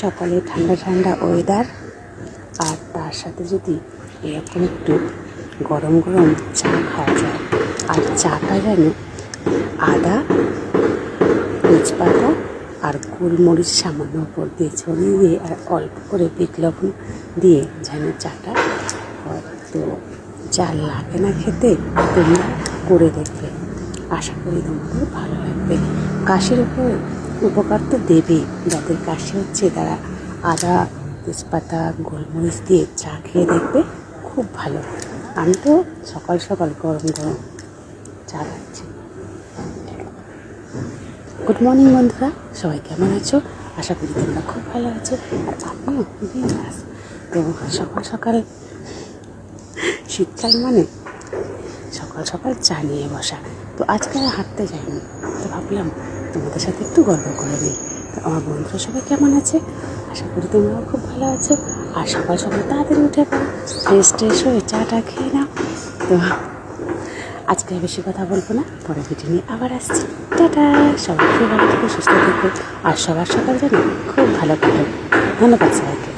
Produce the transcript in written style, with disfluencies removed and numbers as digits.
সকালে ঠান্ডা ঠান্ডা ওয়েদার, আর তার সাথে যদি এরকম একটু গরম গরম চা খাওয়া যায়, আর চাটা যেন আদা, তেজপাতা আর গোলমরিচ সামান্য উপর দিয়ে ছড়িয়ে দিয়ে আর অল্প করে বিট লবণ দিয়ে যেন চাটা হয়। তো যা লাগে না খেতে, তোমরা করে দেখবে, আশা করি তোমাদের ভালো লাগবে। কাশির উপর উপকার তো দেবেই, যাদের কাশি হচ্ছে তারা আদা, তেজপাতা, গোলমরিচ দিয়ে চা খেয়ে দেখবে, খুব ভালো। আমি তো সকাল সকাল গরম গরম চা খাচ্ছি। গুড মর্নিং বন্ধুরা, সবাই কেমন আছো? আশা করি তোমরা খুব ভালো আছো, আর আমিও বিন্দাস। তো সকাল সকাল শীতকাল মানে সকাল সকাল চা নিয়ে বসা। তো আজকে আর হাঁটতে যাইনি, তো ভাবলাম তোমাদের সাথে একটু গল্প করে নিই। তো আমার বন্ধুরা সবাই কেমন আছে? আশা করি তোমরাও খুব ভালো আছো। আর সকাল সকাল তাড়াতাড়ি উঠে পড়ো, ফ্রেশ হয়ে চাটা খেয়ে নাও। তো আজকে বেশি কথা বলবো না, পরে ভিডিও নিয়ে আবার আসছি। টাটা, সবাই খুব ভালো থেকো, সুস্থ থেকো, আর সবার সকাল যেন খুব ভালো কাটো। ধন্যবাদ সবাইকে।